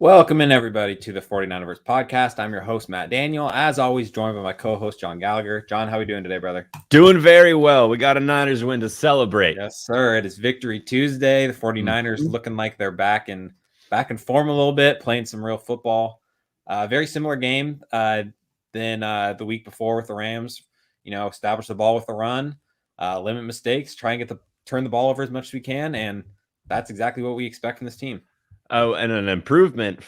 Welcome in, everybody, to the 49ers podcast. I'm your host, Matt Daniel. As always, joined by my co-host, John Gallagher. John, how are we doing today, brother? Doing very well. We got a Niners win to celebrate. Yes, sir. It is Victory Tuesday. The 49ers looking like they're back in form a little bit, playing some real football. Very similar game than the week before with the Rams. Establish the ball with the run, limit mistakes, try and turn the ball over as much as we can, and that's exactly what we expect from this team. Oh, and an improvement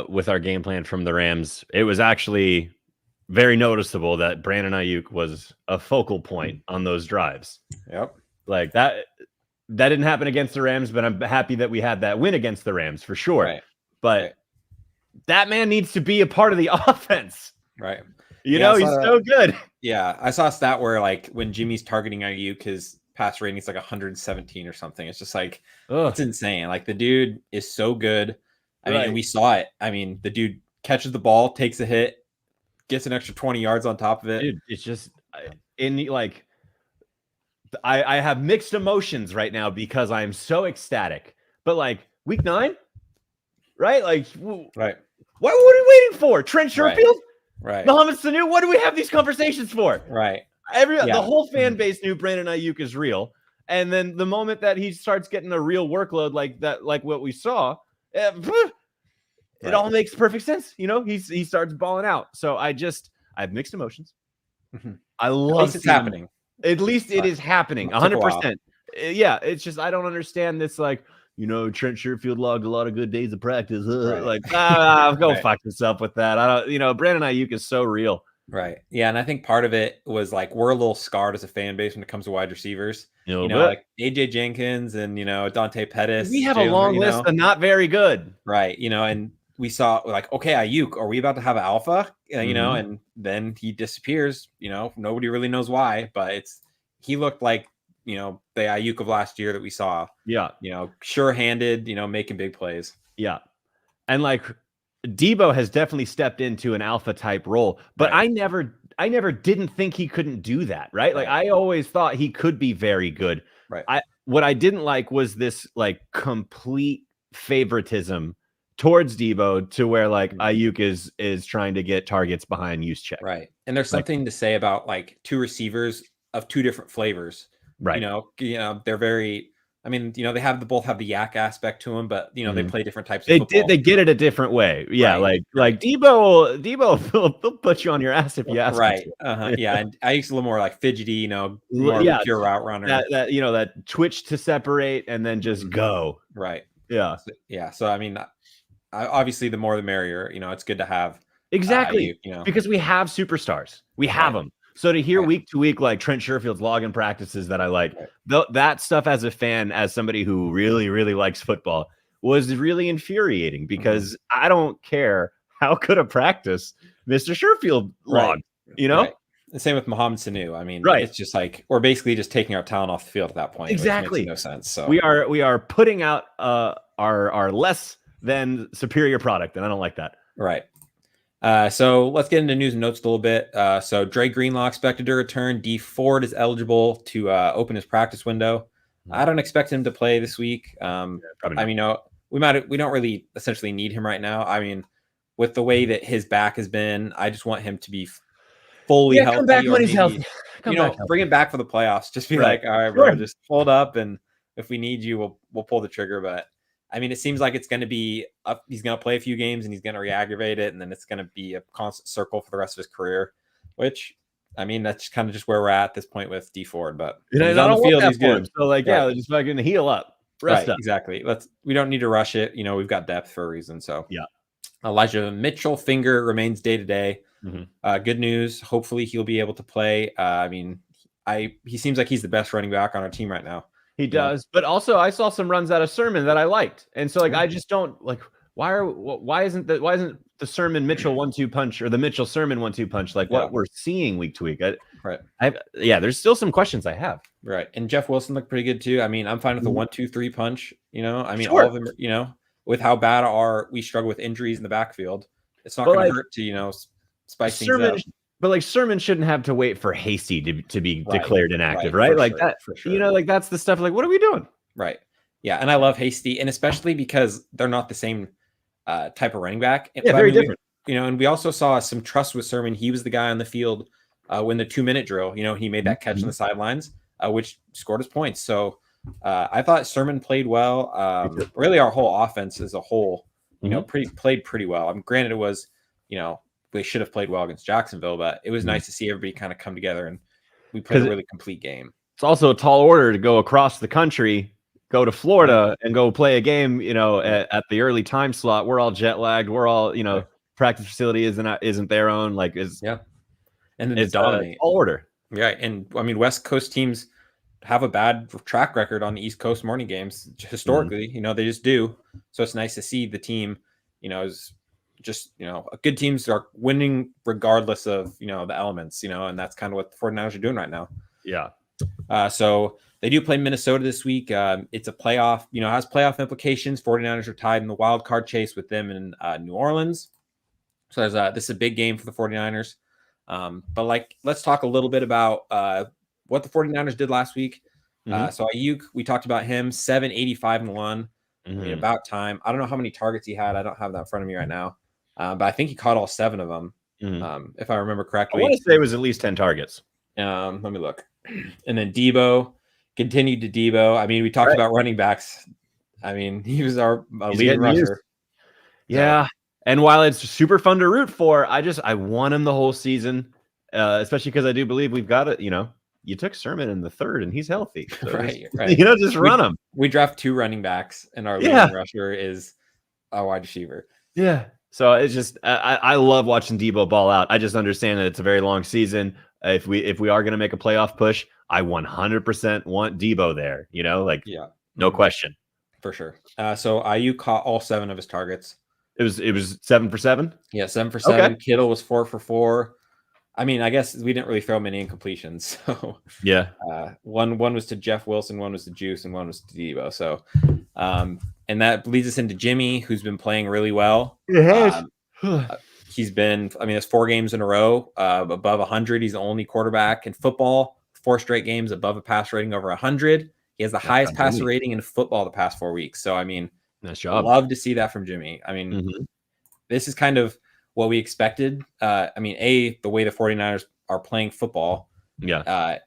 with our game plan from the Rams. It was actually very noticeable that Brandon Ayuk was a focal point on those drives. Yep. Like that didn't happen against the Rams, but I'm happy that we had that win against the Rams for sure. Right. But that man needs to be a part of the offense. Right. He's so good. Yeah. I saw a stat where when Jimmy's targeting Ayuk, his pass rating is 117 or something. It's just it's insane. The dude is so good. I mean, and we saw it. I mean, the dude catches the ball, takes a hit, gets an extra 20 yards on top of it. Dude, it's just I have mixed emotions right now because I'm so ecstatic. But week 9, right? Right. What are we waiting for? Trent Sherfield? Right. Mohamed Sanu? What do we have these conversations for? Right. The whole fan base knew Brandon Ayuk is real. And then the moment that he starts getting a real workload like that, like what we saw, it all makes perfect sense. He starts balling out. So I have mixed emotions. Mm-hmm. I love At least it's happening. At least it is happening. 100%. Yeah. It's just, I don't understand this. Trent Sherfield logged a lot of good days of practice. Go fuck yourself with that. Brandon Ayuk is so real. Right. Yeah. And I think part of it was we're a little scarred as a fan base when it comes to wide receivers. AJ Jenkins and, Dante Pettis. We have a long list of not very good. Right. And we saw okay, Ayuk, are we about to have alpha? And then he disappears. Nobody really knows why, but he looked like, the Ayuk of last year that we saw. Yeah. Sure-handed, making big plays. Yeah. And Debo has definitely stepped into an alpha type role, but I never didn't think he couldn't do that. Right. I always thought he could be very good. Right. What I didn't like was this complete favoritism towards Debo to where Ayuk is trying to get targets behind Juszczyk. Right. And there's something to say about two receivers of two different flavors. Right. They're very, they both have the yak aspect to them, but they play different types of football. They get it a different way. Yeah. Right. Like Debo will put you on your ass if you ask him. Right. Yeah. And I used a little more fidgety, more of a pure route runner. That twitch to separate and then just go. Right. Yeah. Yeah. So, obviously the more the merrier, it's good to have. Exactly. Because we have superstars. We have them. So to hear week to week, Trent Sherfield's login practices that I like, that stuff as a fan, as somebody who really, really likes football, was really infuriating because I don't care how good a practice Mr. Sherfield logged, Right. The same with Mohamed Sanu. It's just we're basically just taking our talent off the field at that point. Exactly. Which makes no sense. So we are putting out our less than superior product, and I don't like that. Right. So let's get into news and notes a little bit. So Dre Greenlaw expected to return. D Ford is eligible to open his practice window. I don't expect him to play this week. We don't really essentially need him right now. With the way that his back has been, I just want him to be fully healthy. Come back when he's healthy. Bring him back for the playoffs. Just be all right, bro, just hold up, and if we need you, we'll pull the trigger. But it seems like it's going to be he's going to play a few games and he's going to re-aggravate it. And then it's going to be a constant circle for the rest of his career, which, that's kind of just where we're at this point with D Ford. But he's on the field, he's good. So just fucking heal up. Rest up. Exactly. We don't need to rush it. We've got depth for a reason. So Elijah Mitchell finger remains day to day. Good news. Hopefully he'll be able to play. He seems like he's the best running back on our team right now. He does, but also I saw some runs out of Sermon that I liked, and so I just don't why isn't the Sermon Mitchell 1-2 punch or the Mitchell Sermon 1-2 punch what we're seeing week to week? There's still some questions I have. Right, and Jeff Wilson looked pretty good too. I'm fine with the 1-2-3 punch. Sure. All of them. With how bad we struggle with injuries in the backfield, it's not going to hurt to spice things up. But Sermon shouldn't have to wait for Hasty to be declared inactive, right? For sure. That's the stuff. What are we doing? Right. Yeah, and I love Hasty, and especially because they're not the same type of running back. Yeah, very different. And we also saw some trust with Sermon. He was the guy on the field when the 2-minute drill, he made that catch on the sidelines, which scored his points. So I thought Sermon played well. Really, our whole offense as a whole, played pretty well. Granted, it was, they should have played well against Jacksonville, but it was nice to see everybody kind of come together, and we played a really complete game. It's also a tall order to go across the country, go to Florida, and go play a game, at the early time slot. We're all jet lagged. We're all, practice facility isn't their own. And then it's dominate all order. Yeah, and West Coast teams have a bad track record on the East Coast morning games historically. They just do. So it's nice to see the team, is just good teams are winning regardless of the elements. And that's kind of what the 49ers are doing right now. Yeah. So they do play Minnesota this week. It's a playoff. Has playoff implications. 49ers are tied in the wild card chase with them in New Orleans. So this is a big game for the 49ers. But let's talk a little bit about what the 49ers did last week. So Ayuk, we talked about him, 785 and 1. About time. I don't know how many targets he had. I don't have that in front of me right now. But I think he caught all 7 of them, if I remember correctly. I want to say it was at least 10 targets. Let me look. And then Debo continued to Debo. We talked about running backs. He was our leading rusher. Yeah. And while it's super fun to root for, I want him the whole season, especially because I do believe we've got it. You took Sermon in the 3rd and he's healthy. So right. Just run him. We draft 2 running backs and our leading rusher is a wide receiver. Yeah. So it's just, I love watching Debo ball out. I just understand that it's a very long season. If we are going to make a playoff push, I 100% want Debo there, no question. For sure. So Ayuk caught all 7 of his targets. It was 7 for 7. Yeah, 7 for 7. Okay. Kittle was 4 for 4. I guess we didn't really throw many incompletions. So yeah, one was to Jeff Wilson, one was to Juice, and one was to Debo. So, and that leads us into Jimmy, who's been playing really well. He's been, it's 4 games in a row above 100. He's the only quarterback in football, 4 straight games above a pass rating over 100. He has the highest passer rating in football the past 4 weeks. So nice job. Love to see that from Jimmy. This is kind of what we expected. The way the 49ers are playing football. Yeah.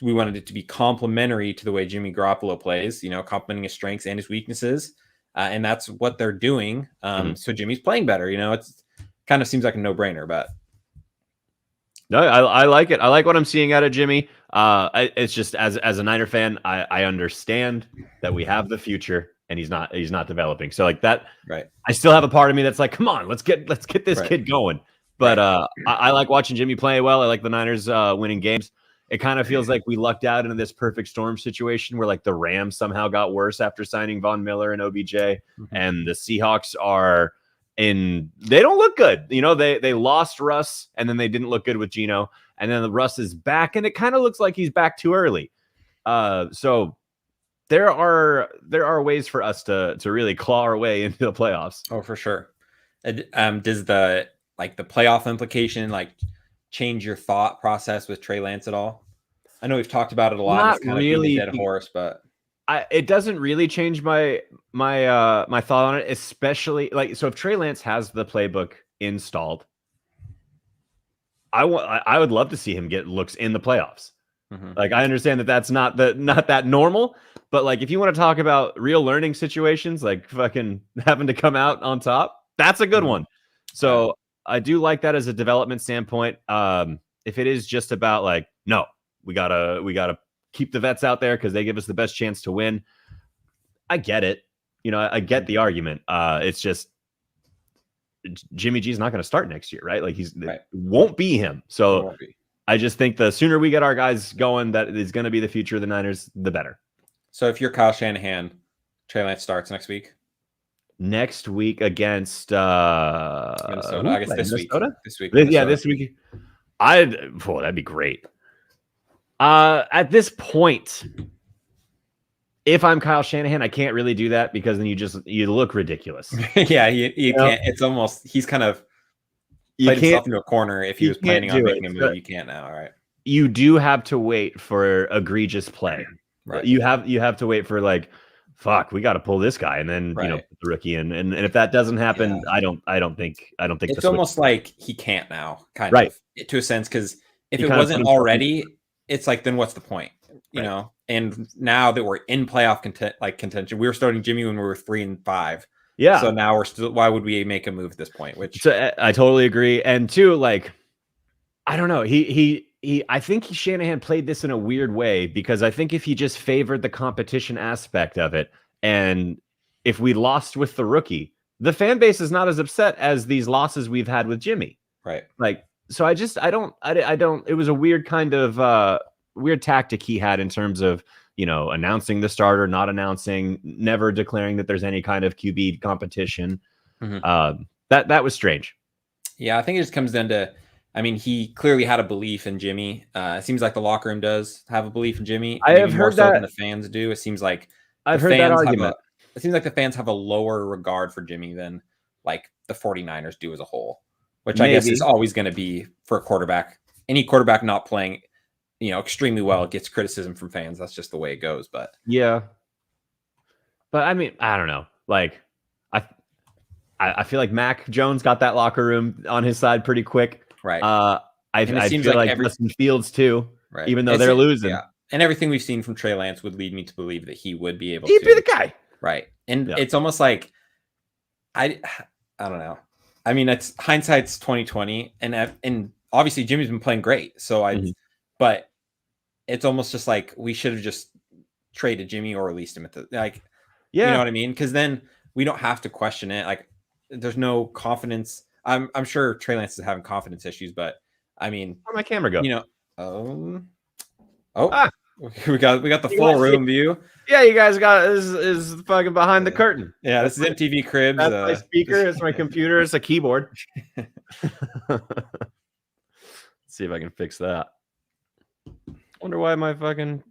We wanted it to be complementary to the way Jimmy Garoppolo plays, complementing his strengths and his weaknesses. And that's what they're doing. So Jimmy's playing better. It's kind of seems like a no-brainer, but. No, I like it. I like what I'm seeing out of Jimmy. It's just as a Niner fan, I understand that we have the future. And he's not developing. So that, right. I still have a part of me that's like, come on, let's get this kid going. But I like watching Jimmy play well. I like the Niners winning games. It kind of feels like we lucked out into this perfect storm situation where the Rams somehow got worse after signing Von Miller and OBJ, and the Seahawks they don't look good. They lost Russ, and then they didn't look good with Geno, and then the Russ is back, and it kind of looks like he's back too early. So. There are ways for us to really claw our way into the playoffs. Oh, for sure. Does the playoff implication change your thought process with Trey Lance at all? I know we've talked about it a lot. Not it's kind really of a dead horse, but it doesn't really change my thought on it, especially so if Trey Lance has the playbook installed, I would love to see him get looks in the playoffs. I understand that that's not that normal, but if you want to talk about real learning situations, fucking having to come out on top, that's a good one. So I do like that as a development standpoint. If it is just about no, we gotta keep the vets out there because they give us the best chance to win. I get it. I get the argument. It's just Jimmy G is not going to start next year, right? It won't be him. So. I just think the sooner we get our guys going, that is going to be the future of the Niners, the better. So if you're Kyle Shanahan, Trey Lance starts next week? Next week against Minnesota. I guess this Minnesota? Week. This week. Yeah, this week. That'd be great. At this point, if I'm Kyle Shanahan, I can't really do that because then you look ridiculous. Yeah, you can't. It's almost, he's kind of played himself into a corner. If he was planning on making a move, you can't now. All right. You do have to wait for egregious play. Right. You have to wait for fuck, we got to pull this guy, and then put the rookie in, and if that doesn't happen, I don't think it's almost like he can't now, kind of, to a sense, because if it wasn't already, it's like, then what's the point, you know? And now that we're in playoff contention, we were starting Jimmy when we were 3-5. Yeah. So now we're still. Why would we make a move at this point? Which I totally agree. And two, like, I don't know. I think Shanahan played this in a weird way, because I think if he just favored the competition aspect of it, and if we lost with the rookie, the fan base is not as upset as these losses we've had with Jimmy. Right. Like, so I don't. It was a weird kind of weird tactic he had in terms of, announcing the starter, not announcing, never declaring that there's any kind of QB competition. Mm-hmm. That was strange. Yeah, I think it just comes down to, I mean, he clearly had a belief in Jimmy. It seems like the locker room does have a belief in Jimmy. I have heard that. More so than the fans do. It seems like I've heard that argument. It seems like the fans have a lower regard for Jimmy than like the 49ers do as a whole, which I guess is always going to be for a quarterback. Any quarterback not playing, extremely well gets criticism from fans. That's just the way it goes. But yeah. But I mean, I don't know. Like, I feel like Mac Jones got that locker room on his side pretty quick. Right. I feel like Justin Fields too, right, even though they're losing. Yeah. And everything we've seen from Trey Lance would lead me to believe that he would be able to. He'd be the guy. Right. And it's almost like, I don't know. I mean, it's hindsight's 2020, and obviously Jimmy's been playing great. So but it's almost just like we should have just traded Jimmy or released him at the, like, you know what I mean? Because then we don't have to question it. Like, there's no confidence. I'm sure Trey Lance is having confidence issues, but I mean, where'd my camera go? We got the full room view. Yeah, you guys got is fucking behind the curtain. Yeah, this is MTV Cribs. That's my speaker. It's my computer. It's a keyboard. Let's see if I can fix that. Wonder why my fucking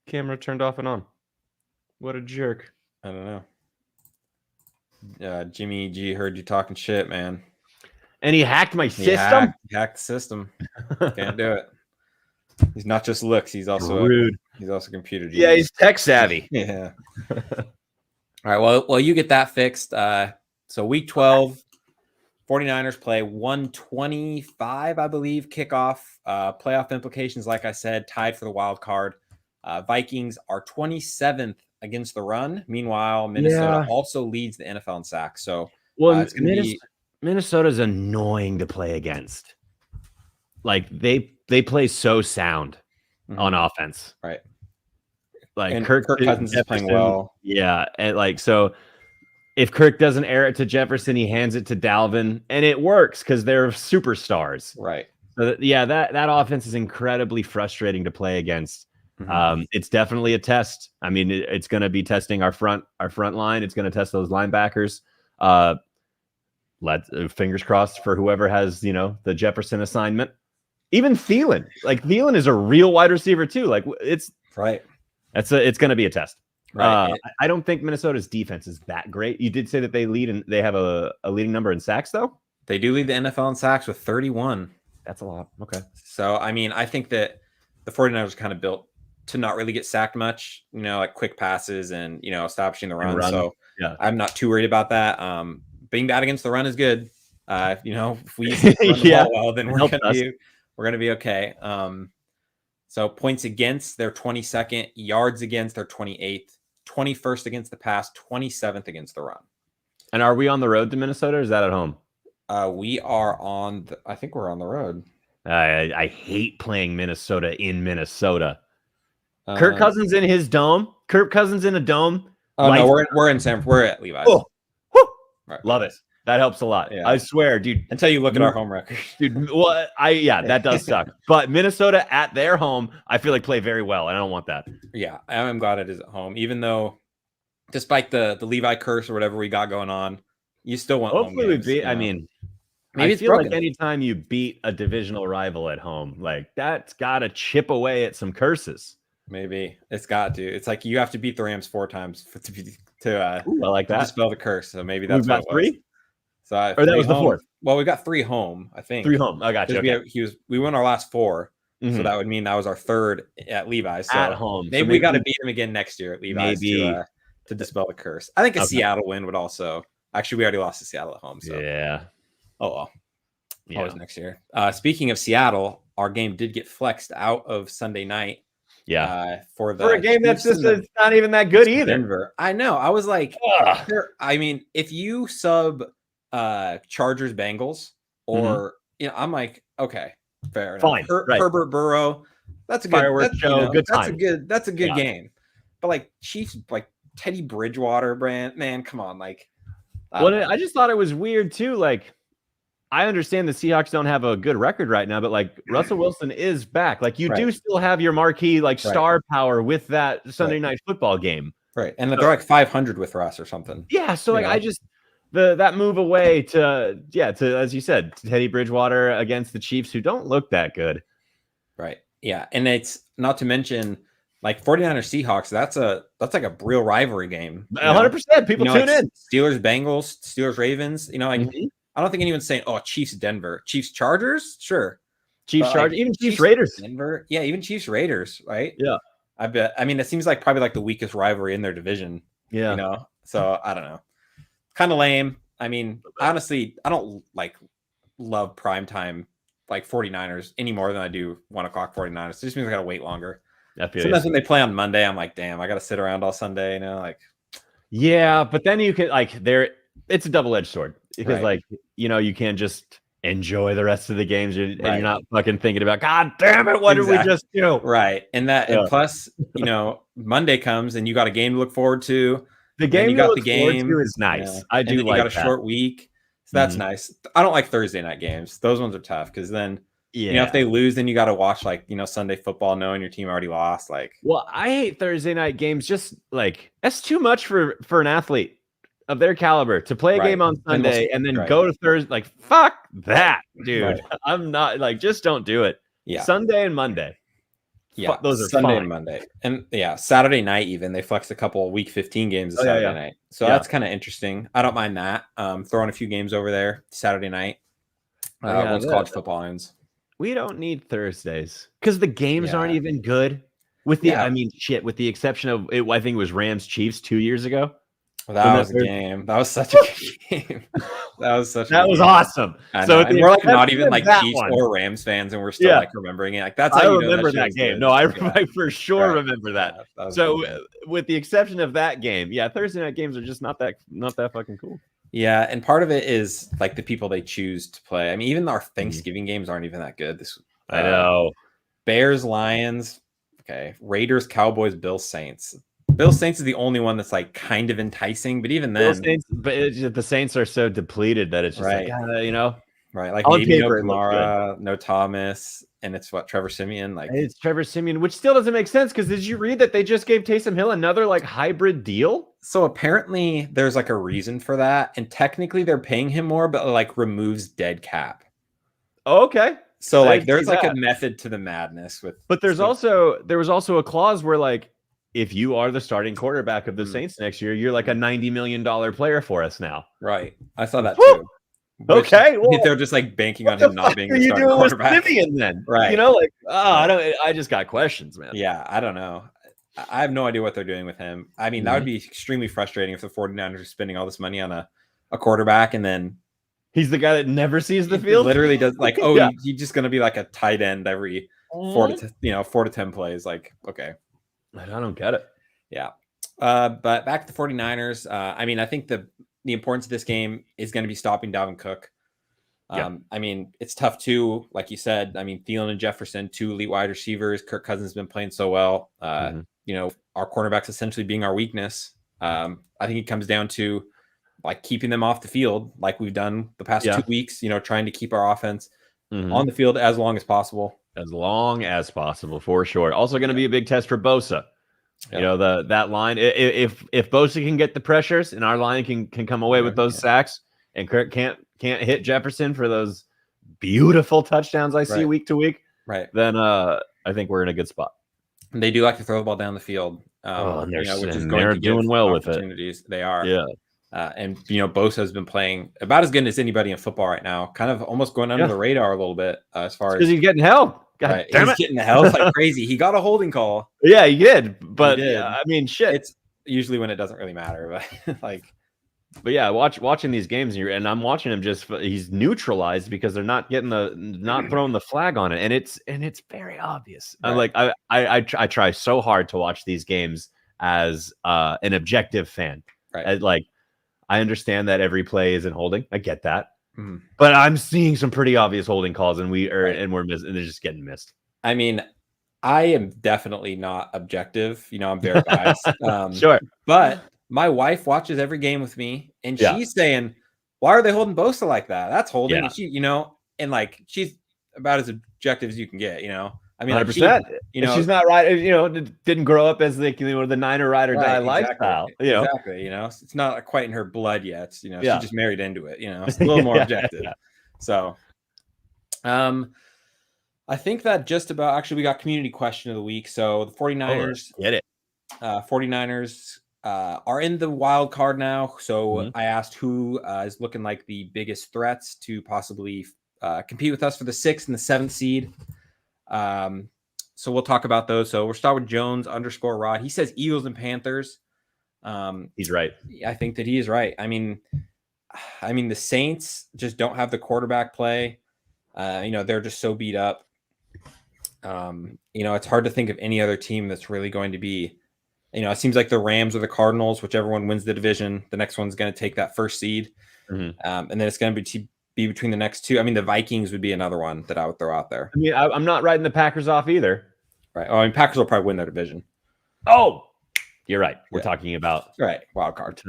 camera turned off and on. What a jerk. I don't know. Jimmy G heard you talking shit, man. And he hacked my system? He hacked the system. Can't do it. He's not just looks. He's also rude. He's also computer genius. Yeah, he's tech savvy. Yeah. All right. Well, you get that fixed. So week 12, 49ers play 125, I believe, kickoff. Playoff implications, like I said, tied for the wild card. Vikings are 27th against the run. Meanwhile, Minnesota also leads the NFL in sacks. So it's going to be. Minnesota's annoying to play against. Like, they play so sound on offense. Right. Like, and Kirk Cousins is playing well. Yeah. And like, so if Kirk doesn't air it to Jefferson, he hands it to Dalvin, and it works because they're superstars. Right. So that offense is incredibly frustrating to play against. It's definitely a test. I mean, it's going to be testing our front line. It's going to test those linebackers. Fingers crossed for whoever has, the Jefferson assignment. Even Thielen. Like, Thielen is a real wide receiver too. Like, it's right. It's going to be a test. Right. I don't think Minnesota's defense is that great. You did say that they lead and they have a leading number in sacks, though. They do lead the NFL in sacks with 31. That's a lot. Okay. So, I mean, I think that the 49ers are kind of built to not really get sacked much, like quick passes and, establishing the run. So I'm not too worried about that. Being bad against the run is good. If we run the ball well, then we're going to be okay. So points against, they're 22nd. Yards against, they're 28th. 21st against the pass, 27th against the run. And are we on the road to Minnesota, or is that at home? We are on I think we're on the road. I hate playing Minnesota in Minnesota. Kirk Cousins in his dome. Kirk Cousins in a dome. Oh, no, we're in we're at Levi's. Oh, right. Love it. That helps a lot. Yeah. I swear, dude. Until you look at our home record. Dude, well, that does suck. But Minnesota at their home, I feel like play very well. I don't want that. Yeah, I'm glad it is at home. Even though, despite the Levi curse or whatever we got going on, you still want hopefully home games, we beat. I mean, maybe I feel like anytime you beat a divisional rival at home, like, that's got to chip away at some curses. Maybe it's got to. It's like you have to beat the Rams 4 times to I like that. Dispel the curse. So maybe that's what it was. 3. So or that was the 4th. Well, we got 3 home, I think. 3 home. I got you. Okay. We won our last 4, so that would mean that was our 3rd at Levi's. So at home. Maybe we got to beat him again next year at Levi's. Maybe. to dispel the curse. I think a Seattle win would also. Actually, we already lost to Seattle at home. So yeah. Oh well. Always next year. Speaking of Seattle, our game did get flexed out of Sunday night. Yeah. For a game that's just it's not even that good either. Denver. I know. I was like, I mean, if you sub Chargers Bengals or I'm like, okay, fair enough. Fine. Herbert Burrow, that's a good fireworks show. Good time. That's a good game. But like Chiefs, like Teddy Bridgewater brand, man, come on, like. I just thought it was weird too. Like, I understand the Seahawks don't have a good record right now, but like Russell Wilson is back. Like you do still have your marquee like star power with that Sunday night football game. Right. And they're like 500 with Russ or something. Yeah. So like I just that move away to as you said, Teddy Bridgewater against the Chiefs who don't look that good. Right. Yeah. And it's not to mention like 49ers Seahawks, that's like a real rivalry game. 100%. People tune in. Steelers Bengals, Steelers Ravens, I don't think anyone's saying, oh, Chiefs Denver. Chiefs Chargers? Sure. Chiefs Chargers, even Chiefs Raiders. Denver. Yeah, even Chiefs Raiders, right? Yeah. I bet. I mean, it seems like probably like the weakest rivalry in their division. Yeah. So I don't know. Kind of lame. I mean, honestly, I don't like love primetime like 49ers any more than I do 1 o'clock 49ers. It just means I got to wait longer. Sometimes when they play on Monday, I'm like, damn, I got to sit around all Sunday, like. Yeah, but then you can it's a double-edged sword because you can't just enjoy the rest of the games and you're not fucking thinking about, God damn it, what did we just do? Right. And and plus, Monday comes and you got a game to look forward to. The game you look forward to is nice. I do like that. You got a short week. So that's nice. I don't like Thursday night games. Those ones are tough because then if they lose, then you got to watch Sunday football knowing your team already lost. Well, I hate Thursday night games. Just that's too much for an athlete of their caliber to play a game on Sunday and then go to Thursday. Fuck that, dude. I'm not just don't do it. Yeah. Sunday and Monday. Yeah. Those are Sunday fine. and Monday. And Saturday night, even they flexed a couple week 15 games to Saturday night. So that's kind of interesting. I don't mind that. Throwing a few games over there Saturday night. Once college football ends. We don't need Thursdays because the games aren't even good. With the with the exception of I think it was Rams Chiefs 2 years ago. Well, that was a game. That was such a good game. That was awesome. So and we're not even Chiefs or Rams fans, and we're still remembering it. That's how I remember that game. Good. No, I for sure remember that. So with the exception of that game, Thursday night games are just not that fucking cool. Yeah, and part of it is the people they choose to play. I mean, even our Thanksgiving games aren't even that good. I know. Bears, Lions, Raiders, Cowboys, Bills, Saints. Bills Saints is the only one that's kind of enticing, but even then, the Saints are so depleted that it's just right. Like maybe no Kamara, no Thomas, and it's Trevor Siemian. It's Trevor Siemian, which still doesn't make sense because did you read that they just gave Taysom Hill another hybrid deal? So apparently there's a reason for that, and technically they're paying him more, but removes dead cap. Oh, okay. So there's a method to the madness with. But there was also a clause where if you are the starting quarterback of the Saints next year, you're a $90 million player for us now. Right. I saw that too. Okay. Well, they're just banking on him not being the starting quarterback. Then? Right. I just got questions, man. Yeah. I don't know. I have no idea what they're doing with him. I mean, that would be extremely frustrating if the 49ers are spending all this money on a quarterback and then he's the guy that never sees the field. Literally does he's just going to be a tight end every 4 to 10 plays. Okay. I don't get it. Yeah. But back to the 49ers. I think the importance of this game is going to be stopping Dalvin Cook. I mean, it's tough too. Like you said, Thielen and Jefferson, 2 elite wide receivers. Kirk Cousins has been playing so well. Our cornerbacks essentially being our weakness. I think it comes down to keeping them off the field like we've done the past 2 weeks, trying to keep our offense on the field as long as possible. As long as possible, for sure. Also going to be a big test for Bosa. Yep. That line. If Bosa can get the pressures and our line can come away with those sacks, and Kirk can't hit Jefferson for those beautiful touchdowns I see week to week, right? Then I think we're in a good spot. And they do like to throw the ball down the field, which is going to doing well with it. They are, yeah. And Bosa has been playing about as good as anybody in football right now. Kind of almost going under the radar a little bit as far as because he's getting help. God damn he's getting the hell like crazy. He got a holding call. Yeah, he did. But shit. usually when it doesn't really matter, but But yeah, watching these games and I'm watching him he's neutralized because they're not throwing the flag on it, and it's very obvious. Right. I'm like I try so hard to watch these games as an objective fan. Right. I understand that every play isn't holding. I get that. But I'm seeing some pretty obvious holding calls, and we're missing, and they're just getting missed. I mean, I am definitely not objective. I'm very biased. Sure. But my wife watches every game with me, and she's saying, "Why are they holding Bosa like that? That's holding." And she, and she's about as objective as you can get. I mean, 100%. She's not right. Didn't grow up as the Niner ride or die lifestyle. Exactly. It's not quite in her blood yet. She just married into it. It's a little more objective. So, I think that just about actually we got community question of the week. So the 49ers get it. 49ers are in the wild card now. So I asked who is looking like the biggest threats to possibly compete with us for the 6th and the 7th seed. So we'll talk about those. So we'll start with Jones_Rod. He says Eagles and Panthers. He's right. I think that he is right. I mean, the Saints just don't have the quarterback play. They're just so beat up. It's hard to think of any other team that's really going to be, it seems like the Rams or the Cardinals, whichever one wins the division, the next one's going to take that first seed. And then it's going to be between the next two. I mean, the Vikings would be another one that I would throw out there. I mean, I'm not writing the Packers off either. Right. Oh, I mean, Packers will probably win their division. Oh, you're right. We're talking about wild card.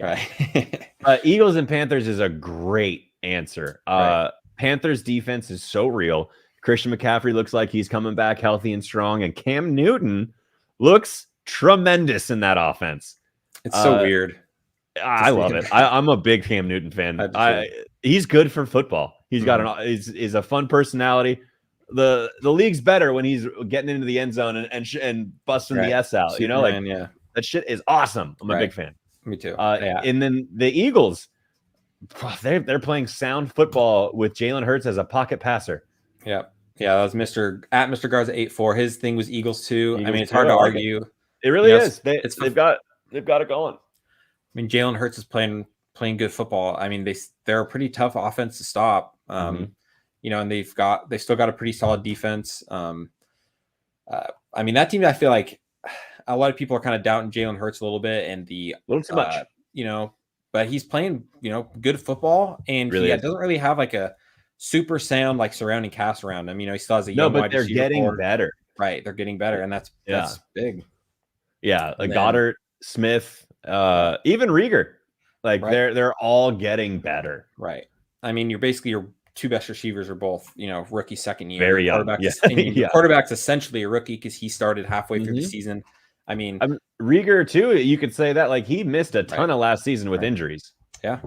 Right. Eagles and Panthers is a great answer. Panthers defense is so real. Christian McCaffrey looks like he's coming back healthy and strong, and Cam Newton looks tremendous in that offense. It's so weird. I love it. I'm a big Cam Newton fan. He's good for football. He's got he's a fun personality. The league's better when he's getting into the end zone and busting the S out. Superman, that shit is awesome. I'm a big fan. Me too. And then the Eagles, they're playing sound football with Jalen Hurts as a pocket passer. Yeah, that was Mr. Garza 84. His thing was Eagles too. I mean, it's hard to argue. It really is. They've got it going. I mean, Jalen Hurts is playing good football. I mean, they're a pretty tough offense to stop. And they still got a pretty solid defense. I mean, that team, I feel like a lot of people are kind of doubting Jalen Hurts a little bit, and a little too much, but he's playing, good football, and he doesn't really have like a super sound surrounding cast around him. He still has a young wide receiver. They're getting better. Right, they're getting better, and that's big. Yeah, Goddard, Smith, even Rieger, they're all getting better. Right. I mean, your two best receivers are both, rookie second year. Very young. The quarterback's essentially a rookie because he started halfway through the season. I mean, Rieger too. You could say that he missed a ton of last season with injuries. Yeah.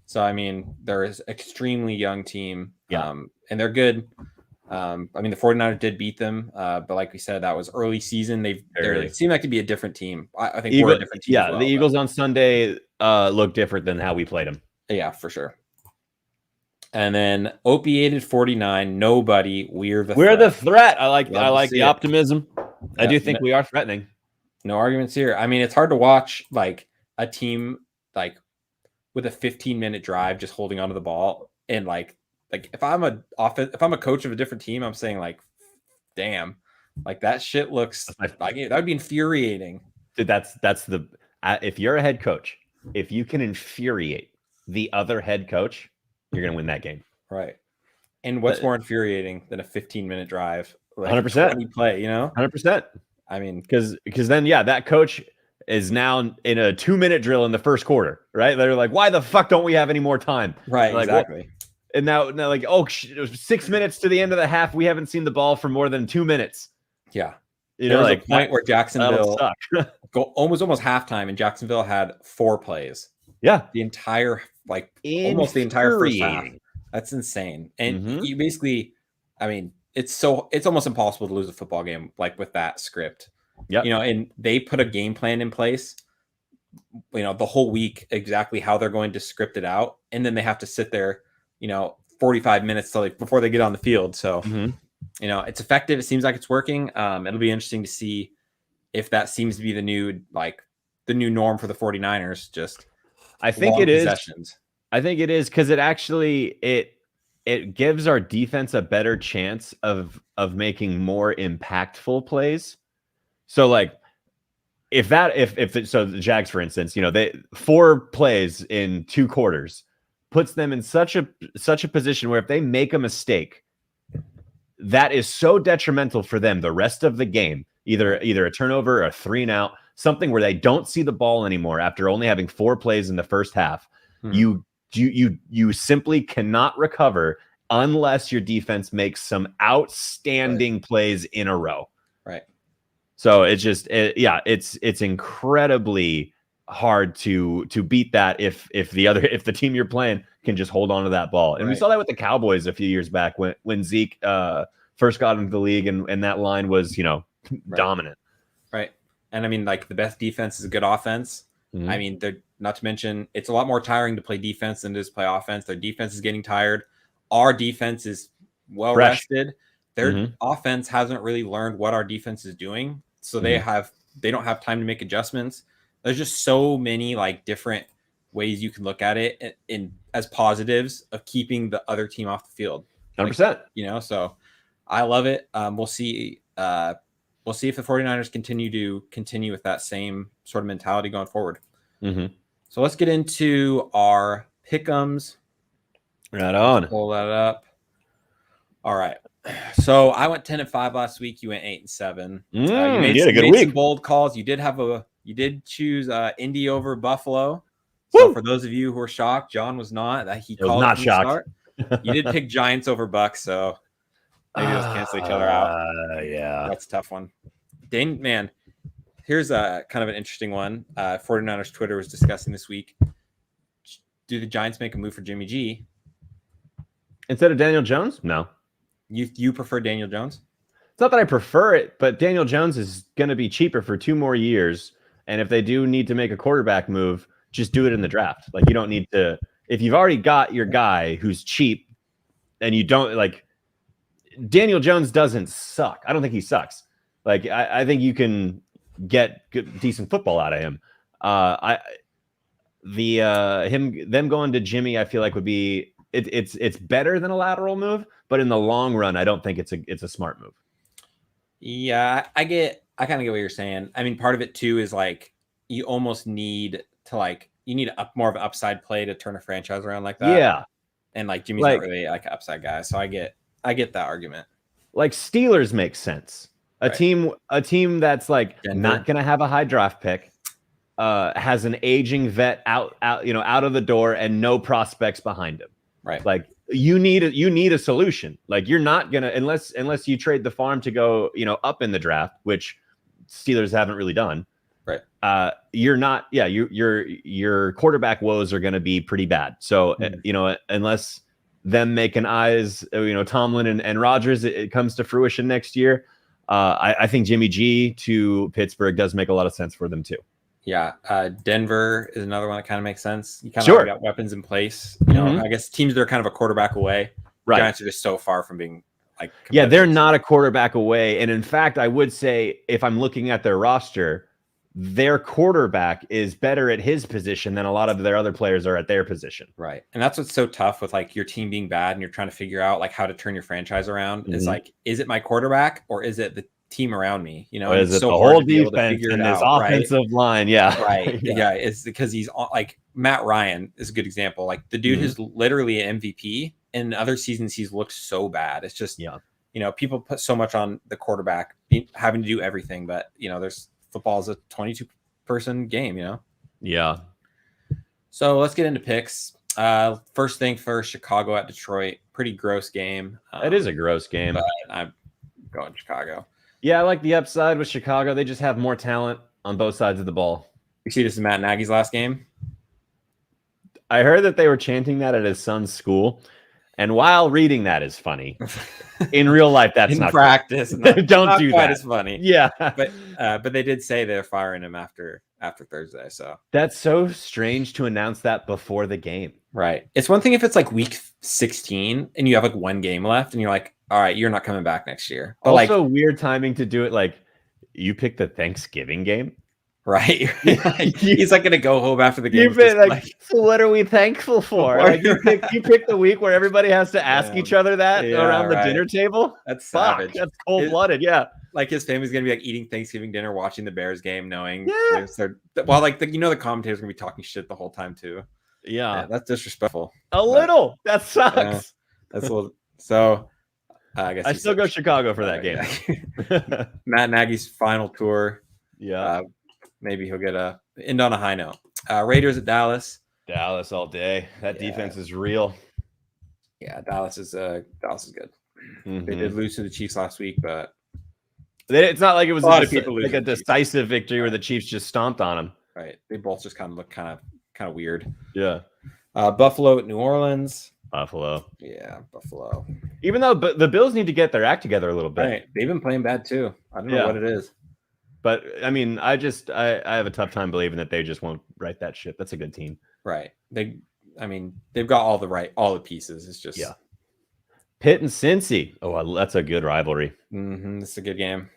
So I mean, they're an extremely young team. Yeah. And they're good. I mean, the 49ers did beat them, but like we said, that was early season. They seem like to be a different team. I think we're a different team. Yeah, the Eagles on Sunday look different than how we played them. Yeah, for sure. And then Opiated 49, nobody. We're the threat. I like the optimism. I do think we are threatening. No arguments here. I mean, it's hard to watch a team with a 15-minute drive just holding onto the ball, and if I'm a coach of a different team, I'm saying damn, that shit looks that would be infuriating. Dude, that's the if you're a head coach, if you can infuriate the other head coach, you're gonna win that game. Right. And what's more infuriating than a 15-minute drive? 100% play, 100%. I mean, because then that coach is now in a 2-minute drill in the first quarter, right? They're like, why the fuck don't we have any more time? Right, exactly. Well, and now it was 6 minutes to the end of the half. We haven't seen the ball for more than 2 minutes. Yeah. There was a point where Jacksonville almost halftime, and Jacksonville had 4 plays. Yeah. The entire almost the entire first half. That's insane. And you basically, I mean, it's almost impossible to lose a football game with that script. Yeah. And they put a game plan in place, the whole week, exactly how they're going to script it out. And then they have to sit there, 45 minutes before they get on the field. So, it's effective. It seems like it's working. It'll be interesting to see if that seems to be the new the new norm for the 49ers. Just I think it is. Possessions. I think it is because it gives our defense a better chance of making more impactful plays. So like if the Jags, for instance, they 4 plays in 2 quarters puts them in such a position where if they make a mistake, that is so detrimental for them the rest of the game, either a turnover or a 3-and-out, something where they don't see the ball anymore after only having 4 plays in the first half. You simply cannot recover unless your defense makes some outstanding plays in a row. Right. So it's just it's incredibly hard to beat that if the team you're playing can just hold on to that ball. And we saw that with the Cowboys a few years back when Zeke first got into the league and that line was, dominant. Right. And I mean, like, the best defense is a good offense. Mm-hmm. I mean, not to mention, it's a lot more tiring to play defense than to just play offense. Their defense is getting tired. Our defense is well rested. Their offense hasn't really learned what our defense is doing. So they don't have time to make adjustments. There's just so many like different ways you can look at it as positives of keeping the other team off the field. 100%. So I love it. We'll see. We'll see if the 49ers continue with that same sort of mentality going forward. Mm-hmm. So let's get into our pick'ems. Right on. Pull that up. All right. So I went 10-5 last week. You went 8-7. You made a good week. Some bold calls. You did choose Indy over Buffalo. So for those of you who are shocked, John was not. He called not shocked. You did pick Giants over Bucks, so maybe those cancel each other out. Yeah, that's a tough one. Man, here's a kind of an interesting one. 49ers Twitter was discussing this week. Do the Giants make a move for Jimmy G instead of Daniel Jones? No. You prefer Daniel Jones? It's not that I prefer it, but Daniel Jones is going to be cheaper for 2 more years. And if they do need to make a quarterback move, just do it in the draft. Like, you don't need to. If you've already got your guy who's cheap, and you don't like, Daniel Jones doesn't suck. I don't think he sucks. Like, I think you can get decent football out of him. Them going to Jimmy, I feel like would be it's better than a lateral move, but in the long run, I don't think it's a smart move. Yeah, I kind of get what you're saying. I mean, part of it too is like you almost need to more of an upside play to turn a franchise around like that. Yeah, and like Jimmy's not really like an upside guy, so I get that argument. Like Steelers make sense. A team that's like Denver. Not going to have a high draft pick, has an aging vet out of the door and no prospects behind him. Right. Like you need a solution. Like you're not gonna unless you trade the farm to go up in the draft, which Steelers haven't really done. Right. You're not. Yeah. Your quarterback woes are going to be pretty bad. So unless them making eyes, Tomlin and Rodgers, it comes to fruition next year. I think Jimmy G to Pittsburgh does make a lot of sense for them too. Yeah, Denver is another one that kind of makes sense. You kind of got weapons in place. I guess teams that are kind of a quarterback away. Right. Giants are just so far from being like. Yeah, they're not a quarterback away. And in fact, I would say if I'm looking at their roster, their quarterback is better at his position than a lot of their other players are at their position. Right. And that's what's so tough with like your team being bad and you're trying to figure out like how to turn your franchise around. Is like, is it my quarterback or is it the team around me? Or is it so the whole defense and this offensive line? Yeah. Right. Yeah. It's because he's like Matt Ryan is a good example. Like the dude is literally an MVP. In other seasons, he's looked so bad. It's just, people put so much on the quarterback having to do everything, but there's football is a 22-person game, Yeah. So let's get into picks. First thing first, Chicago at Detroit. Pretty gross game. It is a gross game. But I'm going Chicago. Yeah, I like the upside with Chicago. They just have more talent on both sides of the ball. You see, this is Matt Nagy's last game. I heard that they were chanting that at his son's school. And while reading that is funny, in real life, that's not practice. Don't not do quite that. as funny. Yeah. But they did say they're firing him after Thursday. So that's so strange to announce that before the game. Right. It's one thing if it's like week 16 and you have like one game left and you're like, all right, you're not coming back next year. But also weird timing to do it. Like you picked the Thanksgiving game. Right. He's like gonna go home after the game. So what are we thankful for? Like you pick the week where everybody has to ask each other that around the dinner table. That's savage. That's cold-blooded. Yeah. Like his family's gonna be like eating Thanksgiving dinner, watching the Bears game, knowing well, like the commentators gonna be talking shit the whole time too. Yeah, that's disrespectful. Little. That sucks. Yeah, that's a little. So I guess I still go Chicago for that game. Matt Nagy's final tour. Yeah. Maybe he'll end on a high note. Raiders at Dallas. Dallas all day. That defense is real. Yeah, Dallas is good. Mm-hmm. They did lose to the Chiefs last week, but it's not like it was a decisive victory where the Chiefs just stomped on them. Right. They both just kind of look kind of weird. Yeah. Buffalo at New Orleans. Buffalo. Yeah, Buffalo. Even though the Bills need to get their act together a little bit. Right. They've been playing bad too. I don't know what it is. But I mean, I have a tough time believing that they just won't right that ship. That's a good team. Right. They've got all the pieces. It's just Pitt and Cincy. Oh, that's a good rivalry. Mm-hmm. It's a good game.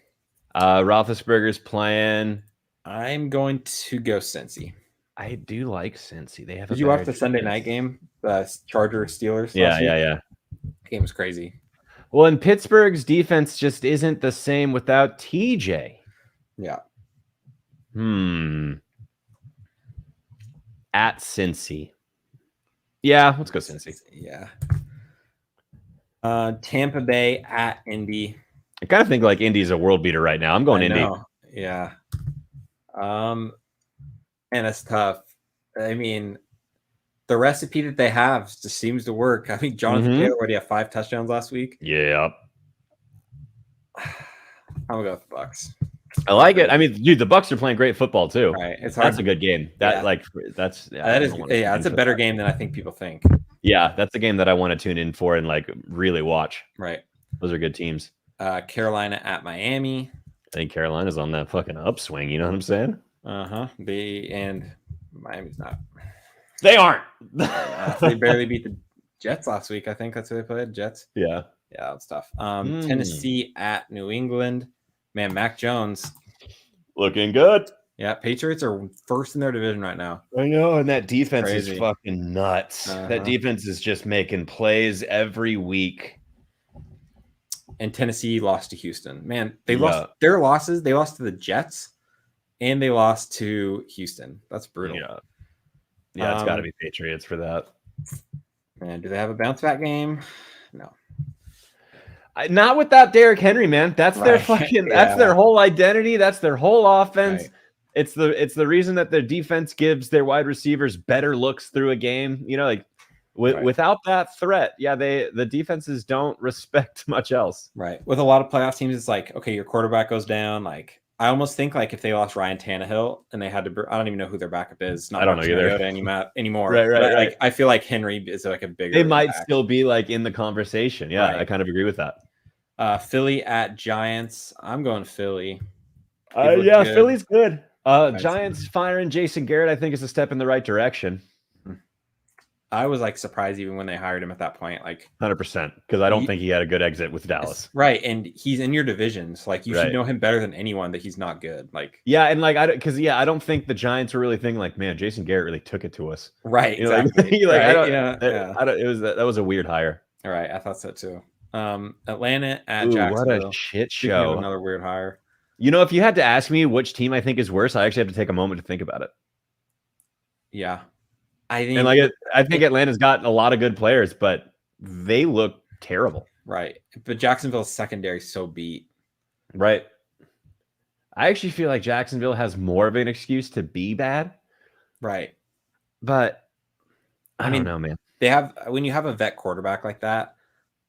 Roethlisberger's playing. I'm going to go Cincy. I do like Cincy. They have. Did you watch the Sunday night game? The Chargers Steelers. Yeah. The game was crazy. Well, and Pittsburgh's defense just isn't the same without TJ. Yeah. At Cincy. Yeah, let's go Cincy. Yeah. Tampa Bay at Indy. I kind of think like Indy's a world beater right now. I'm going Indy. Yeah. And it's tough. I mean, the recipe that they have just seems to work. I mean, Jonathan Taylor already had 5 touchdowns last week. Yeah. I'm gonna go with the Bucs. I like it. I mean, dude, the Bucs are playing great football too. Right. It's hard. That's a good game. That's a better game than I think people think. Yeah, that's a game that I want to tune in for and like really watch. Right. Those are good teams. Carolina at Miami. I think Carolina's on that fucking upswing. You know what I'm saying? And Miami's not. They aren't. They barely beat the Jets last week. I think that's who they played. Jets. Yeah. Yeah, that's tough. Tennessee at New England. Man, Mac Jones. Looking good. Yeah, Patriots are first in their division right now. I know, and that defense is fucking nuts. That defense is just making plays every week. And Tennessee lost to Houston. Man, they lost their losses. They lost to the Jets, and they lost to Houston. That's brutal. Yeah, it's got to be Patriots for that. Man, do they have a bounce back game? No. Not without Derrick Henry, man. That's their fucking. That's their whole identity. That's their whole offense. Right. It's the reason that their defense gives their wide receivers better looks through a game. You know, like without that threat, the defenses don't respect much else. Right. With a lot of playoff teams, it's like, okay, your quarterback goes down. Like, I almost think like if they lost Ryan Tannehill and they had to, I don't even know who their backup is. I don't know either anymore. Right. Like, I feel like Henry is like a bigger. They might still be like in the conversation. Yeah, right. I kind of agree with that. Philly at Giants. I'm going Philly. Good. Philly's good. Giants firing Jason Garrett, I think, is a step in the right direction. I was like surprised even when they hired him at that point, like 100%, because I don't think he had a good exit with Dallas. Right, and he's in your division, so like you should know him better than anyone that he's not good. Like and like I don't think the Giants were really thinking like, man, Jason Garrett really took it to us. Right, exactly. That was a weird hire. All right, I thought so too. Atlanta at Jacksonville. What a shit show! Another weird hire. You know, if you had to ask me which team I think is worse, I actually have to take a moment to think about it. Yeah. I think Atlanta's got a lot of good players, but they look terrible. Right. But Jacksonville's secondary is so beat. Right. I actually feel like Jacksonville has more of an excuse to be bad. Right. But I don't know, man. They have, when you have a vet quarterback like that,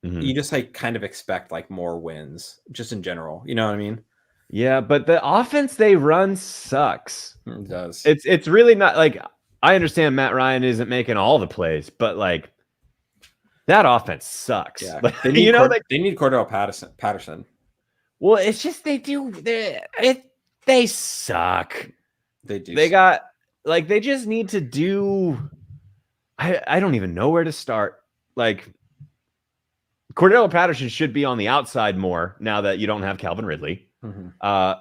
you just like kind of expect like more wins just in general. You know what I mean? Yeah, but the offense they run sucks. It does. It's really not like, I understand Matt Ryan isn't making all the plays, but like that offense sucks. Yeah, like, they need they need Cordell Patterson. Well, it's just they suck. They do. They just need to do. I don't even know where to start. Like Cordell Patterson should be on the outside more now that you don't have Calvin Ridley.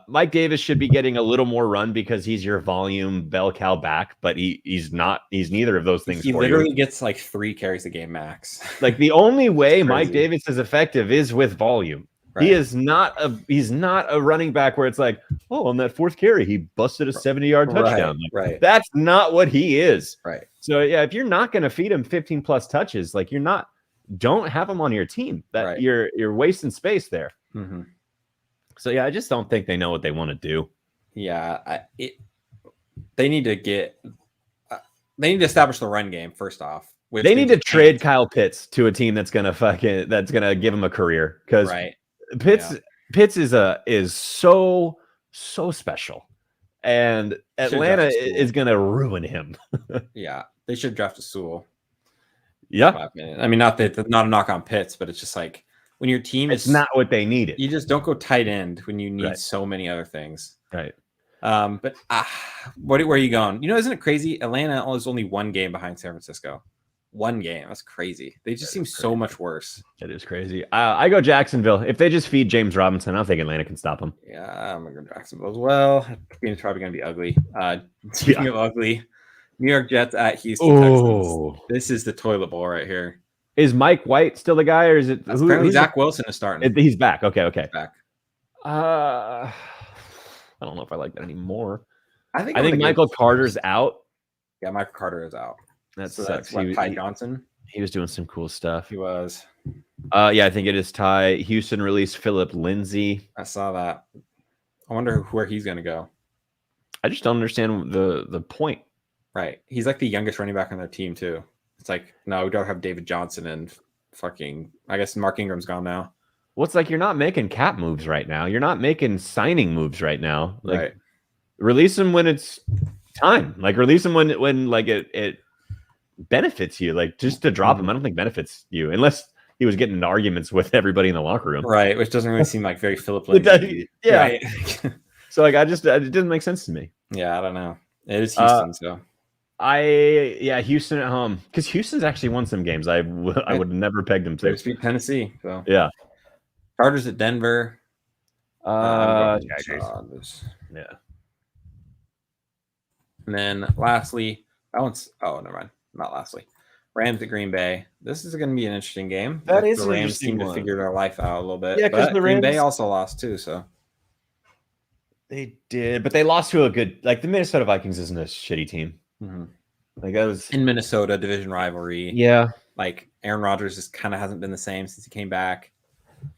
Mike Davis should be getting a little more run because he's your volume bell cow back, but he's not. He's neither of those things. He literally gets like 3 carries a game max. Like the only way Mike Davis is effective is with volume. Right. He's not a running back where it's like, oh, on that 4th carry, he busted a 70-yard touchdown. Right. That's not what he is. Right. So yeah, if you're not going to feed him 15 plus touches, like don't have him on your team. That you're wasting space there. Mm-hmm. So yeah, I just don't think they know what they want to do. Yeah, they need to establish the run game first off. They need to trade Kyle Pitts to a team that's gonna give him a career, because Pitts is so special, and Atlanta is gonna ruin him. Yeah, they should draft a Sewell. Yeah, I mean, not a knock on Pitts, but it's just like when your team it's not what they needed. You just don't go tight end when you need so many other things. Right. But where are you going? Isn't it crazy? Atlanta is only 1 game behind San Francisco. 1 game. That's crazy. They just seem so much worse. It is crazy. I go Jacksonville. If they just feed James Robinson, I don't think Atlanta can stop him. Yeah, I'm going to go Jacksonville as well. The game's probably going to be ugly. Speaking of ugly, New York Jets at Houston Texans. This is the toilet bowl right here. Is Mike White still the guy, or is it apparently Zach Wilson is starting? He's back. Okay. He's back. I don't know if I like that anymore. I think Michael Carter's out. Yeah, Michael Carter is out. That's Ty Johnson. He was doing some cool stuff. He was. Yeah, I think it is Ty. Houston released Phillip Lindsay. I saw that. I wonder where he's going to go. I just don't understand the point. Right. He's like the youngest running back on their team too. It's like, no, we don't have David Johnson and fucking, I guess Mark Ingram's gone now. Well, it's like you're not making cap moves right now. You're not making signing moves right now. Like, release him when it's time. Like, release him when like it benefits you. Like, just to drop him, I don't think benefits you unless he was getting into arguments with everybody in the locker room. Right, which doesn't really seem like very Phillip Lindsay. Yeah. Right. So like, it didn't make sense to me. Yeah, I don't know. It is Houston, so. Houston at home, because Houston's actually won some games. I would never peg them to. They beat Tennessee. So yeah. Chargers at Denver. Yeah. And then lastly, never mind. Not lastly. Rams at Green Bay. This is going to be an interesting game. That is the Rams seem to figure their life out a little bit. Yeah, because Green Bay also lost too. So they did, but they lost to a good. Like the Minnesota Vikings isn't a shitty team. Mm-hmm. Like that was in Minnesota, division rivalry. Yeah, like Aaron Rodgers just kind of hasn't been the same since he came back.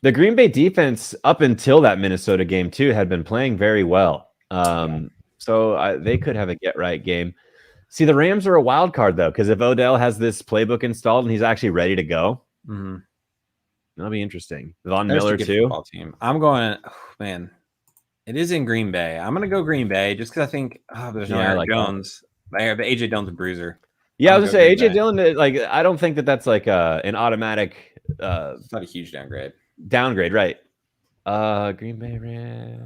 The Green Bay defense up until that Minnesota game too had been playing very well. So they could have a get right game. See, the Rams are a wild card though, because if Odell has this playbook installed and he's actually ready to go, that'll be interesting. Von Miller too. Team. I'm going. Oh, man, it is in Green Bay. I'm going to go Green Bay just because I think there's no Aaron Jones. I have AJ Dillon's a bruiser. Yeah, I was gonna say AJ Dillon. Like, I don't think that's like an automatic. It's not a huge downgrade. Downgrade, right? Green Bay.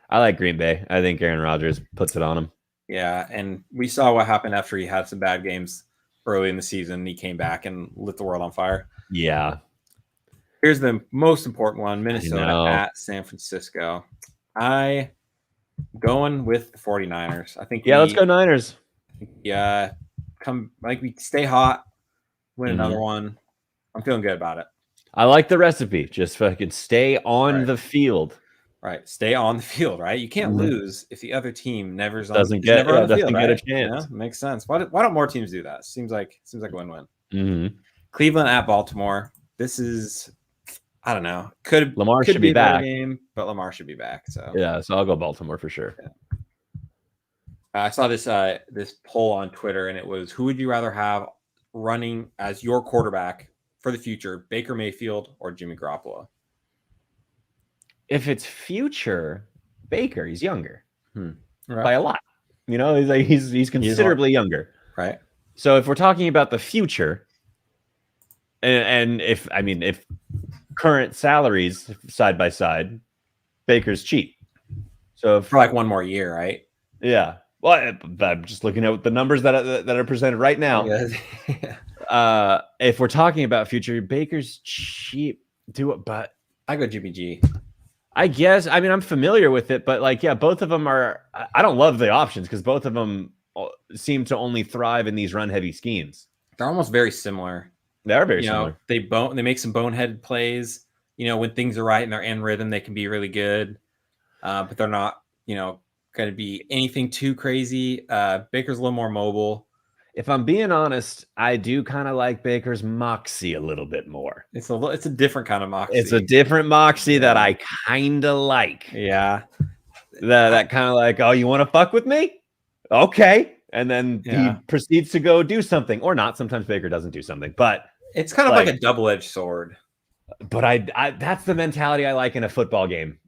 I like Green Bay. I think Aaron Rodgers puts it on him. Yeah, and we saw what happened after he had some bad games early in the season. He came back and lit the world on fire. Yeah. Here's the most important one: Minnesota at San Francisco. I going with the 49ers. I think. Yeah, let's go Niners. Yeah, we stay hot, win another one. I'm feeling good about it. I like the recipe. Just fucking stay on the field. Right, stay on the field. Right, you can't lose if the other team doesn't get a chance. Makes sense. Why don't more teams do that? Seems like a win-win. Mm-hmm. Cleveland at Baltimore. This is, I don't know. Lamar should be back, game, but Lamar should be back. So yeah, so I'll go Baltimore for sure. Yeah. I saw this poll on Twitter, and it was, who would you rather have running as your quarterback for the future, Baker Mayfield or Jimmy Garoppolo? If it's future, Baker, he's younger by a lot. He's considerably younger. Right. So if we're talking about the future, and if current salaries side by side, Baker's cheap. So for like one more year, right? Yeah. Well, I'm just looking at the numbers that are presented right now. Yeah. If we're talking about future, Baker's cheap. But I go GBG. I guess. I mean, I'm familiar with it, but like, yeah, both of them are. I don't love the options because both of them seem to only thrive in these run-heavy schemes. They're almost very similar. They are very similar. They make some bonehead plays. When things are right and they're in rhythm, they can be really good. But they're not, going to be anything too crazy. Baker's a little more mobile. If I'm being honest, I do kind of like Baker's moxie a little bit more. It's a different kind of moxie. It's a different moxie that I kind of like. Yeah. That kind of like, oh, you want to fuck with me? Okay. And then he proceeds to go do something or not. Sometimes Baker doesn't do something, but it's kind of like a double-edged sword. But I that's the mentality I like in a football game.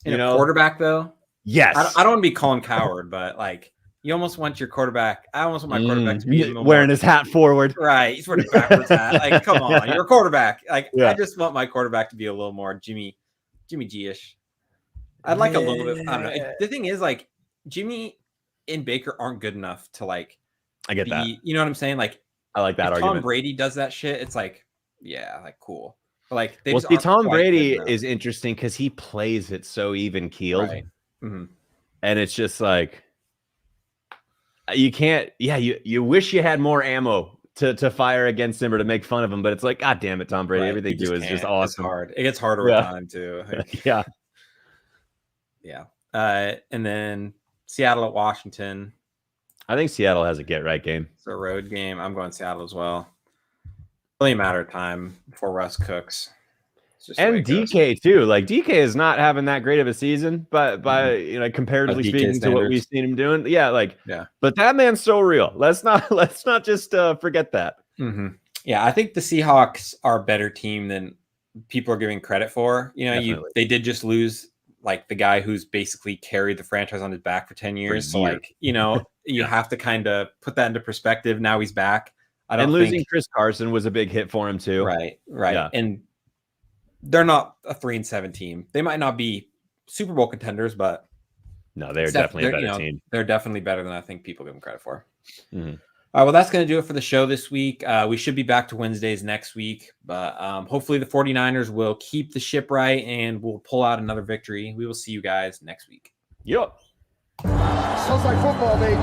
In a quarterback, though? Yes. I don't want to be Colin Coward, but like you almost want your quarterback. I almost want my quarterback to be wearing his hat forward. Right. He's wearing a backwards hat. Like, come on, you're a quarterback. Like, I just want my quarterback to be a little more Jimmy G-ish. I'd like a little bit. I don't know. The thing is, like, Jimmy and Baker aren't good enough to like. I get that. You know what I'm saying? Like, I like that argument. Tom Brady does that shit. It's like, yeah, like cool. But like, well, see, Tom Brady is interesting because he plays it so even keeled, right. Mm-hmm. And it's just like you can't. Yeah, you wish you had more ammo to fire against him or to make fun of him, but it's like, God damn it, Tom Brady! Right. Everything you do is just awesome. It's hard. It gets harder with time too. Like, yeah. And then Seattle at Washington. I think Seattle has a get-right game. It's a road game. I'm going Seattle as well. Only a matter of time before Russ cooks. And DK too. Like DK is not having that great of a season, but by comparatively speaking to what we've seen him doing, But that man's so real. Let's not just forget that. Mm-hmm. Yeah, I think the Seahawks are a better team than people are giving credit for. They did just lose like the guy who's basically carried the franchise on his back for 10 years. So like, you have to kind of put that into perspective. Now he's back. And losing Chris Carson was a big hit for him too. Right. Yeah. And they're not a 3-7 team. They might not be Super Bowl contenders, but no, they're definitely a better team. They're definitely better than I think people give them credit for. Mm-hmm. All right, well, that's going to do it for the show this week. We should be back to Wednesdays next week, but hopefully the 49ers will keep the ship right and we'll pull out another victory. We will see you guys next week. Yep. Sounds like football, baby.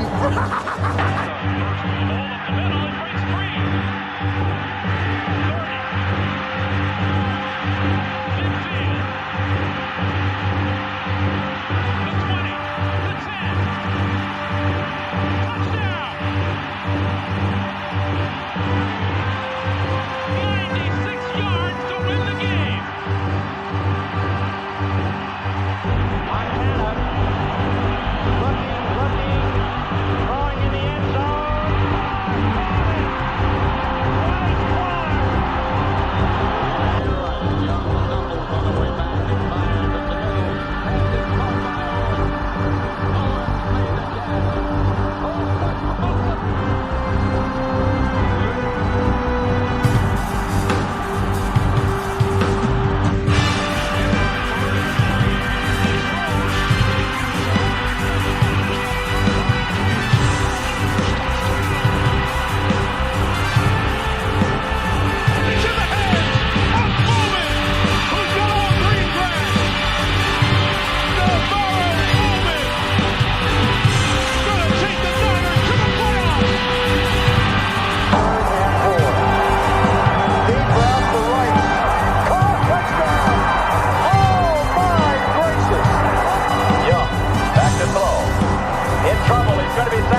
He's going to be